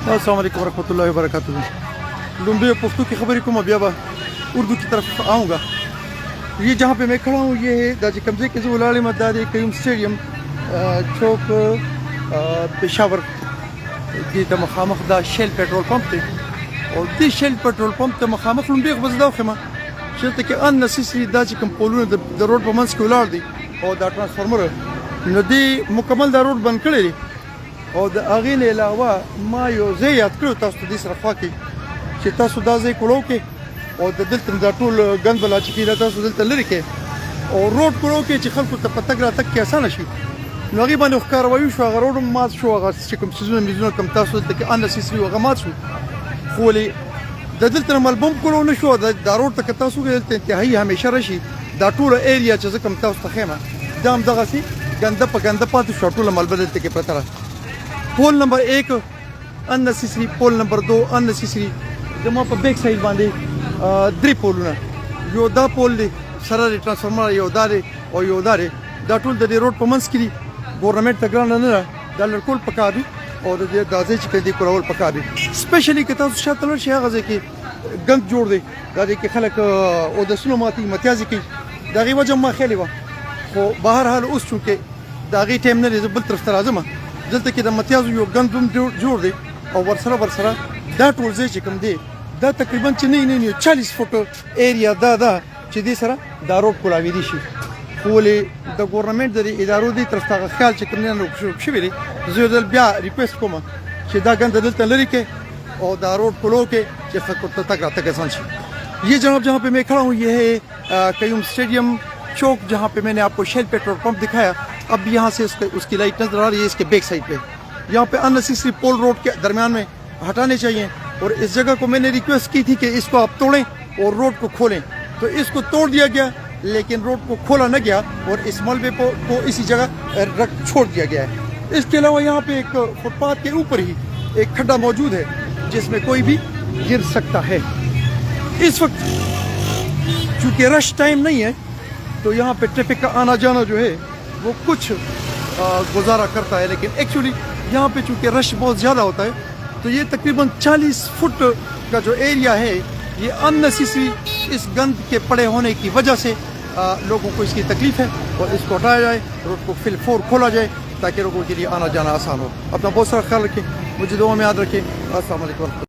अस्सलाम वालेकुम वरहमतुल्लाहि वबरकातुहू। लुम्बे पुख्तू की खबर को मैं बिया उर्दू की तरफ आऊँगा। ये जहाँ पे मैं खड़ा हूँ ये है दाजी कमजे के जो लाल मदारी कयूम स्टेडियम चौक पेशावर की मखामख दा शेल पेट्रोल पंप थे और दी शेल पेट्रोल पंप ते मखामख लुम्बे बस दाव खमा चलते कि अन नसीसी दाजी कम पोलून द रोड पर मंस के उलाड़ दी और दा ट्रांसफार्मर नदी मुकम्मल दा रोड बंद करे और د هغې نه علاوه ما یو ځای یاد کړو تاسو ته دې سره خوا کې چې تاسو دا ځای کړو کې او د دلته دا ټول ګند بلا چې کېده تاسو دلته لرې کې او روډ کړو کې چې خلکو ته په تګ راتګ کې اسانه شي نو هغې باندې ښکاروایي شو هغه روډ مات شو هغه چې کوم څیزونه میزونه کوم تاسو دلته کې انسیسري هغه مات شو خو ولې د دلته نه ملبوم کړو نه شو دا روډ ته که تاسو دلته انتهایي همیشه راشي دا ټوله ایریا چې زه کوم تاسو ته ښیم دا همدغسې ګنده په ګنده پاتې شوه ټوله ملبه دلته کې پرته ده पोल नंबर 1 अननेसेसरी पोल नंबर 2 अननेसेसरी जमा पर बैक साइड बांधे द्री पोलना यो दा पोल दे सारा ट्रांसफार्मर यो दारे और यो दारे दा टूल दे रोड पर मंस की गवर्नमेंट तगरा न दा लड़कोल पका भी और दे दाजे चिके दे कोरावल पका भी स्पेशली के तास शातल शे गजे के गंद जोड़ दे दा दे के खलक ओ द सुनमाती मतियाजी की दागी वजह मा खेली वा खो बाहर हाल उस चुके दागी टाइम ने बल तरफ तराजमा دلته کې د متیازو یو ګندوم جوړ دی او ورسره دا ټول ځای چې کوم دی دا تقریبا چې نه 40 فوټ ایریا دا چې دې سره دا روډ کولاوي شي خو ولې د ګورنمنت د ادارو دې طرف ته خیال چې کوم نه شوی دی زه دل بیا ریکوست کوم چې دا ګند دلته لري کې او دا روډ کولو کې چې خلکو ته تک راته آسان شي ये जहाँ पे मैं खड़ा हूँ ये है कयूम स्टेडियम चौक जहाँ पे मैंने आपको शेल पेट्रोल पंप दिखाया अब यहाँ से उसकी लाइट नजर आ रही है इसके बैक साइड पे यहाँ पे अननेसेसरी पोल रोड के दरमियान में हटाने चाहिए और इस जगह को मैंने रिक्वेस्ट की थी कि इसको आप तोड़ें और रोड को खोलें तो इसको तोड़ दिया गया लेकिन रोड को खोला न गया और इस मलबे को इसी जगह रख छोड़ दिया गया है। इसके अलावा यहाँ पे एक फुटपाथ के ऊपर ही एक खड्डा मौजूद है जिसमें कोई भी गिर सकता है। इस वक्त चूँकि रश टाइम नहीं है तो यहाँ पे ट्रैफिक का आना जाना जो है वो कुछ गुजारा करता है लेकिन एक्चुअली यहाँ पे चूँकि रश बहुत ज़्यादा होता है तो ये तकरीबन 40 फुट का जो एरिया है ये अननेसेसरी इस गंद के पड़े होने की वजह से लोगों को इसकी तकलीफ है और इसको हटाया जाए रोड को फिल फोर खोला जाए ताकि लोगों के लिए आना जाना आसान हो। अपना बहुत सारा ख्याल रखें मुझे दुआ में याद रखें। अस्सलाम वालेकुम।